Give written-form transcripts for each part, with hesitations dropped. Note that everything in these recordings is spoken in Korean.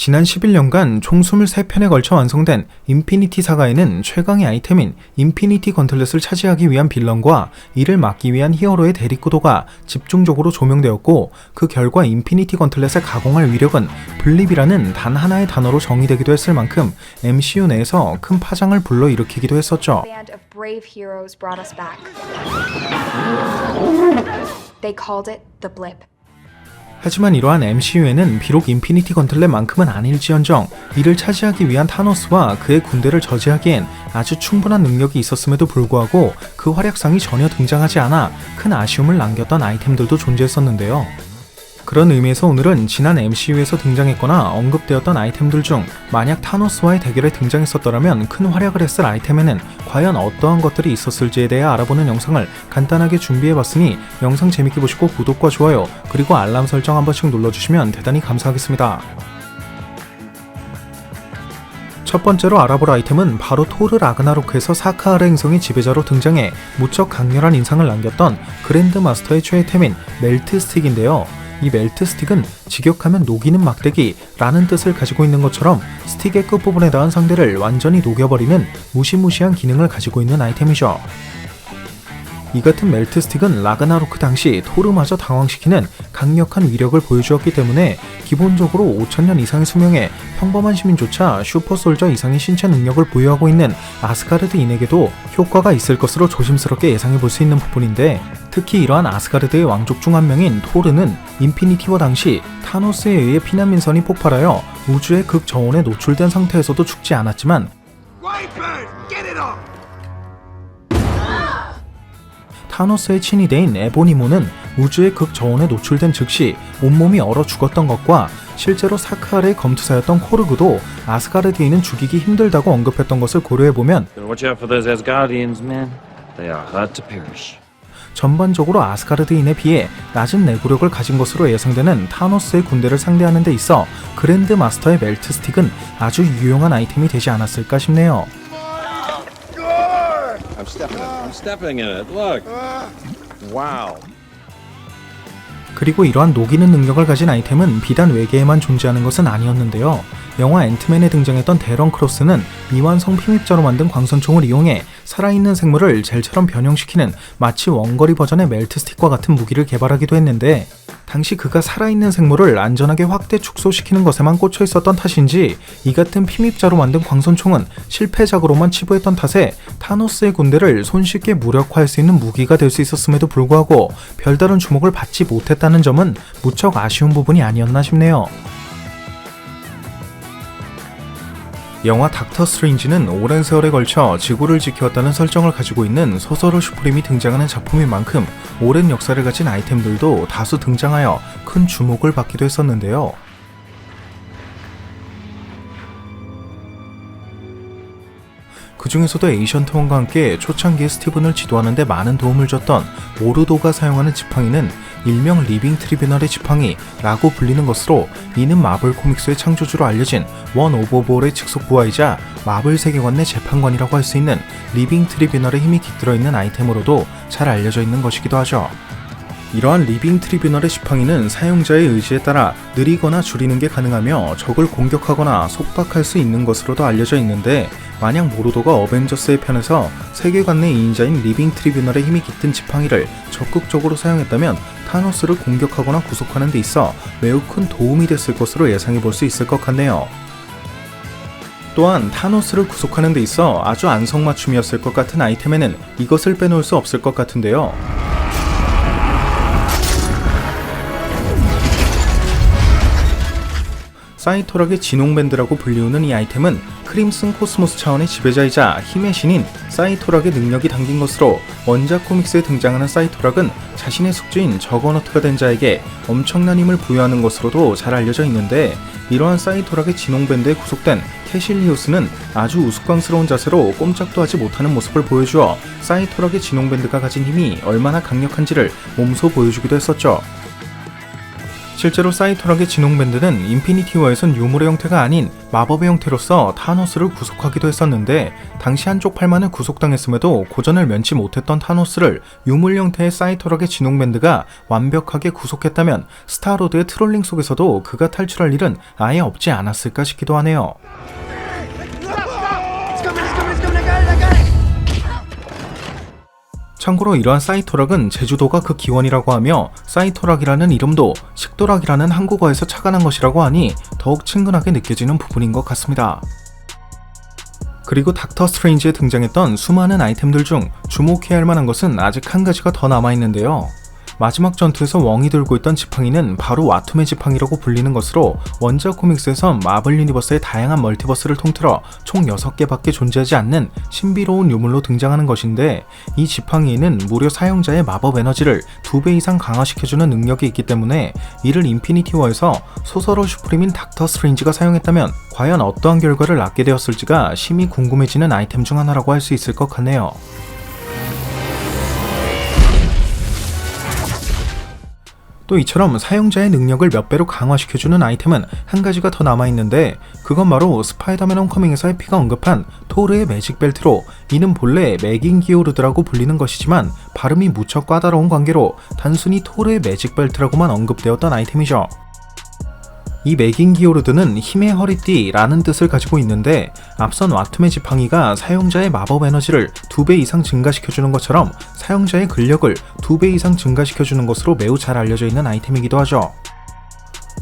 지난 11년간 총 23편에 걸쳐 완성된 인피니티 사가에는 최강의 아이템인 인피니티 건틀렛을 차지하기 위한 빌런과 이를 막기 위한 히어로의 대립구도가 집중적으로 조명되었고, 그 결과 인피니티 건틀렛을 가공할 위력은 블립이라는 단 하나의 단어로 정의되기도 했을 만큼 MCU 내에서 큰 파장을 불러일으키기도 했었죠. They called it the blip. 하지만 이러한 MCU에는 비록 인피니티 건틀렛만큼은 아닐지언정 이를 차지하기 위한 타노스와 그의 군대를 저지하기엔 아주 충분한 능력이 있었음에도 불구하고 그 활약상이 전혀 등장하지 않아 큰 아쉬움을 남겼던 아이템들도 존재했었는데요. 그런 의미에서 오늘은 지난 MCU에서 등장했거나 언급되었던 아이템들 중 만약 타노스와의 대결에 등장했었더라면 큰 활약을 했을 아이템에는 과연 어떠한 것들이 있었을지에 대해 알아보는 영상을 간단하게 준비해봤으니 영상 재밌게 보시고 구독과 좋아요 그리고 알람 설정 한 번씩 눌러주시면 대단히 감사하겠습니다. 첫 번째로 알아볼 아이템은 바로 토르 라그나로크에서 사카하르 행성의 지배자로 등장해 무척 강렬한 인상을 남겼던 그랜드 마스터의 최애템인 멜트 스틱인데요. 이 멜트 스틱은 직역하면 녹이는 막대기 라는 뜻을 가지고 있는 것처럼 스틱의 끝부분에 닿은 상대를 완전히 녹여버리는 무시무시한 기능을 가지고 있는 아이템이죠. 이 같은 멜트 스틱은 라그나로크 당시 토르마저 당황시키는 강력한 위력을 보여주었기 때문에 기본적으로 5000년 이상의 수명에 평범한 시민조차 슈퍼솔저 이상의 신체 능력을 보유하고 있는 아스가르드인에게도 효과가 있을 것으로 조심스럽게 예상해볼 수 있는 부분인데, 특히 이러한 아스가르드의 왕족 중 한 명인 토르는 인피니티 워 당시 타노스에 의해 피난민선이 폭발하여 우주의 극저온에 노출된 상태에서도 죽지 않았지만 타노스의 친위대인 에보니모는 우주의 극저온에 노출된 즉시 온몸이 얼어 죽었던 것과 실제로 사카하르의 검투사였던 코르그도 아스가르디인은 죽이기 힘들다고 언급했던 것을 고려해보면 전반적으로 아스가르드인에 비해 낮은 내구력을 가진 것으로 예상되는 타노스의 군대를 상대하는 데 있어 그랜드 마스터의 멜트 스틱은 아주 유용한 아이템이 되지 않았을까 싶네요. I'm stepping in it. Look. Wow. 그리고 이러한 녹이는 능력을 가진 아이템은 비단 외계에만 존재하는 것은 아니었는데요. 영화 앤트맨에 등장했던 데런 크로스는 미완성 피입자로 만든 광선총을 이용해 살아있는 생물을 젤처럼 변형시키는 마치 원거리 버전의 멜트 스틱과 같은 무기를 개발하기도 했는데, 당시 그가 살아있는 생물을 안전하게 확대 축소시키는 것에만 꽂혀 있었던 탓인지 이 같은 피입자로 만든 광선총은 실패작으로만 치부했던 탓에 타노스의 군대를 손쉽게 무력화할 수 있는 무기가 될 수 있었음에도 불구하고 별다른 주목을 받지 못했다는 점은 무척 아쉬운 부분이 아니었나 싶네요. 영화 닥터 스트레인지는 오랜 세월에 걸쳐 지구를 지켜왔다는 설정을 가지고 있는 소서러 슈프림이 등장하는 작품인 만큼 오랜 역사를 가진 아이템들도 다수 등장하여 큰 주목을 받기도 했었는데요. 그 중에서도 에이션트원과 함께 초창기에 스티븐을 지도하는 데 많은 도움을 줬던 모르도가 사용하는 지팡이는 일명 리빙 트리뷰널의 지팡이라고 불리는 것으로, 이는 마블 코믹스의 창조주로 알려진 원 오브 볼의 직속 부하이자 마블 세계관 내 재판관이라고 할 수 있는 리빙 트리뷰널의 힘이 깃들어 있는 아이템으로도 잘 알려져 있는 것이기도 하죠. 이러한 리빙 트리뷰널의 지팡이는 사용자의 의지에 따라 느리거나 줄이는 게 가능하며 적을 공격하거나 속박할 수 있는 것으로도 알려져 있는데, 만약 모르도가 어벤져스의 편에서 세계관 내 2인자인 리빙 트리뷰널의 힘이 깃든 지팡이를 적극적으로 사용했다면 타노스를 공격하거나 구속하는 데 있어 매우 큰 도움이 됐을 것으로 예상해 볼 수 있을 것 같네요. 또한 타노스를 구속하는 데 있어 아주 안성맞춤이었을 것 같은 아이템에는 이것을 빼놓을 수 없을 것 같은데요. 사이토락의 진홍밴드라고 불리우는 이 아이템은 크림슨 코스모스 차원의 지배자이자 힘의 신인 사이토락의 능력이 담긴 것으로, 원작 코믹스에 등장하는 사이토락은 자신의 숙주인 저거너트가 된 자에게 엄청난 힘을 부여하는 것으로도 잘 알려져 있는데, 이러한 사이토락의 진홍밴드에 구속된 캐실리우스는 아주 우스꽝스러운 자세로 꼼짝도 하지 못하는 모습을 보여주어 사이토락의 진홍밴드가 가진 힘이 얼마나 강력한지를 몸소 보여주기도 했었죠. 실제로 사이토락의 진홍밴드는 인피니티 워에선 유물의 형태가 아닌 마법의 형태로서 타노스를 구속하기도 했었는데, 당시 한쪽 팔만을 구속당했음에도 고전을 면치 못했던 타노스를 유물 형태의 사이토락의 진홍밴드가 완벽하게 구속했다면 스타로드의 트롤링 속에서도 그가 탈출할 일은 아예 없지 않았을까 싶기도 하네요. 참고로 이러한 사이토락은 제주도가 그 기원이라고 하며, 사이토락이라는 이름도 식도락이라는 한국어에서 착안한 것이라고 하니 더욱 친근하게 느껴지는 부분인 것 같습니다. 그리고 닥터 스트레인지에 등장했던 수많은 아이템들 중 주목해야 할 만한 것은 아직 한 가지가 더 남아있는데요. 마지막 전투에서 웡이 들고 있던 지팡이는 바로 와툼의 지팡이라고 불리는 것으로, 원작 코믹스에선 마블 유니버스의 다양한 멀티버스를 통틀어 총 6개밖에 존재하지 않는 신비로운 유물로 등장하는 것인데, 이 지팡이에는 무려 사용자의 마법 에너지를 2배 이상 강화시켜주는 능력이 있기 때문에 이를 인피니티 워에서 소설어 슈프림인 닥터 스트레인지가 사용했다면 과연 어떠한 결과를 낳게 되었을지가 심히 궁금해지는 아이템 중 하나라고 할 수 있을 것 같네요. 또 이처럼 사용자의 능력을 몇 배로 강화시켜주는 아이템은 한 가지가 더 남아있는데, 그건 바로 스파이더맨 홈커밍에서 해피가 언급한 토르의 매직 벨트로, 이는 본래 매긴 기오르드라고 불리는 것이지만 발음이 무척 까다로운 관계로 단순히 토르의 매직 벨트라고만 언급되었던 아이템이죠. 이 매긴 기오르드는 힘의 허리띠라는 뜻을 가지고 있는데, 앞선 와툼의 지팡이가 사용자의 마법 에너지를 2배 이상 증가시켜주는 것처럼 사용자의 근력을 2배 이상 증가시켜주는 것으로 매우 잘 알려져 있는 아이템이기도 하죠.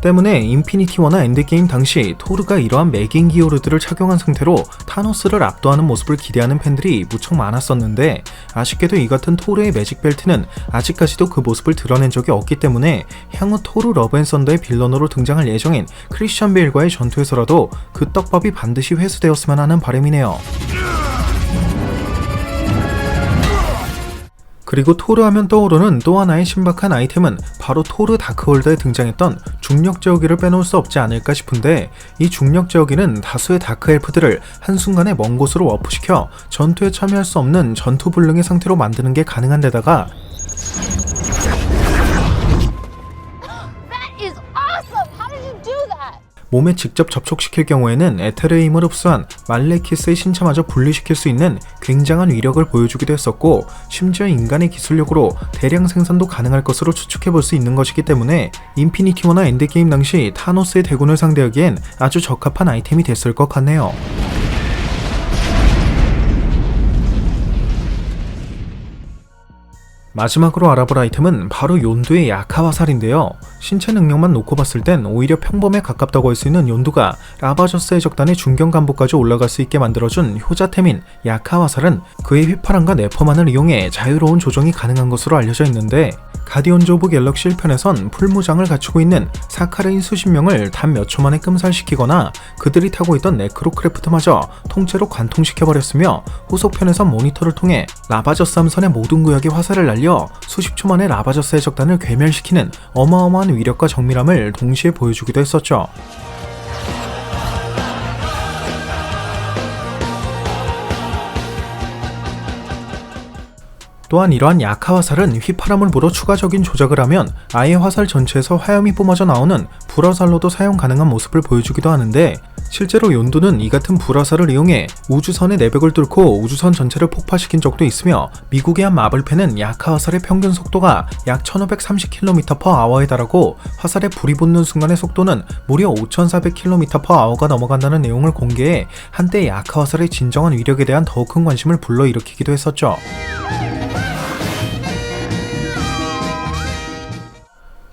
때문에 인피니티 워나 엔드게임 당시 토르가 이러한 매긴 기오르드를 착용한 상태로 타노스를 압도하는 모습을 기대하는 팬들이 무척 많았었는데, 아쉽게도 이 같은 토르의 매직 벨트는 아직까지도 그 모습을 드러낸 적이 없기 때문에 향후 토르 러브 앤 썬더의 빌런으로 등장할 예정인 크리스천 베일과의 전투에서라도 그 떡밥이 반드시 회수되었으면 하는 바람이네요. 그리고 토르 하면 떠오르는 또 하나의 신박한 아이템은 바로 토르 다크홀드에 등장했던 중력 제어기를 빼놓을 수 없지 않을까 싶은데, 이 중력 제어기는 다수의 다크 엘프들을 한순간에 먼 곳으로 워프시켜 전투에 참여할 수 없는 전투 불능의 상태로 만드는 게 가능한 데다가, 몸에 직접 접촉시킬 경우에는 에테르의 힘을 흡수한 말레키스의 신체마저 분리시킬 수 있는 굉장한 위력을 보여주기도 했었고, 심지어 인간의 기술력으로 대량 생산도 가능할 것으로 추측해볼 수 있는 것이기 때문에 인피니티 워나 엔드게임 당시 타노스의 대군을 상대하기엔 아주 적합한 아이템이 됐을 것 같네요. 마지막으로 알아볼 아이템은 바로 욘두의 야카화살인데요. 신체 능력만 놓고 봤을 땐 오히려 평범에 가깝다고 할 수 있는 욘두가 라바저스의 적단의 중견 간부까지 올라갈 수 있게 만들어준 효자템인 야카화살은 그의 휘파람과 네퍼만을 이용해 자유로운 조종이 가능한 것으로 알려져 있는데, 가디언즈 오브 갤럭시 1편에선 풀무장을 갖추고 있는 사카레인 수십 명을 단 몇 초 만에 끔살시키거나 그들이 타고 있던 네크로크래프트마저 통째로 관통시켜버렸으며, 후속편에선 모니터를 통해 라바저스 함선의 모든 구역에 화살을 날려 수십 초 만에 라바저스의 적단을 괴멸시키는 어마어마한 위력과 정밀함을 동시에 보여주기도 했었죠. 또한 이러한 야카화살은 휘파람을 불어 추가적인 조작을 하면 아예 화살 전체에서 화염이 뿜어져 나오는 불화살로도 사용 가능한 모습을 보여주기도 하는데, 실제로 욘두는 이 같은 불화살을 이용해 우주선의 내벽을 뚫고 우주선 전체를 폭파시킨 적도 있으며, 미국의 한 마블팬은 야카화살의 평균 속도가 약 1530km/h에 달하고 화살에 불이 붙는 순간의 속도는 무려 5400km/h가 넘어간다는 내용을 공개해 한때 야카화살의 진정한 위력에 대한 더 큰 관심을 불러일으키기도 했었죠.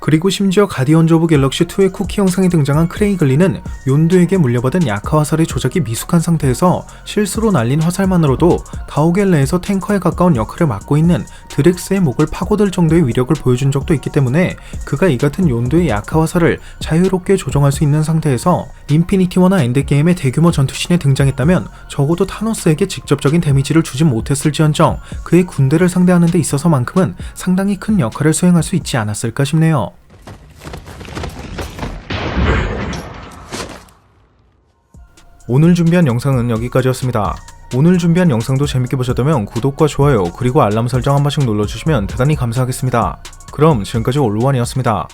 그리고 심지어 가디언즈 오브 갤럭시 2의 쿠키 영상에 등장한 크레이글리는 욘두에게 물려받은 야카화살의 조작이 미숙한 상태에서 실수로 날린 화살만으로도 가오갤레에서 탱커에 가까운 역할을 맡고 있는 드렉스의 목을 파고들 정도의 위력을 보여준 적도 있기 때문에, 그가 이 같은 욘두의 야카화살을 자유롭게 조종할 수 있는 상태에서 인피니티 워나 엔드게임의 대규모 전투씬에 등장했다면 적어도 타노스에게 직접적인 데미지를 주지 못했을지언정 그의 군대를 상대하는 데 있어서만큼은 상당히 큰 역할을 수행할 수 있지 않았을까 싶네요. 오늘 준비한 영상은 여기까지였습니다. 오늘 준비한 영상도 재밌게 보셨다면 구독과 좋아요 그리고 알람 설정 한 번씩 눌러주시면 대단히 감사하겠습니다. 그럼 지금까지 올루원이었습니다.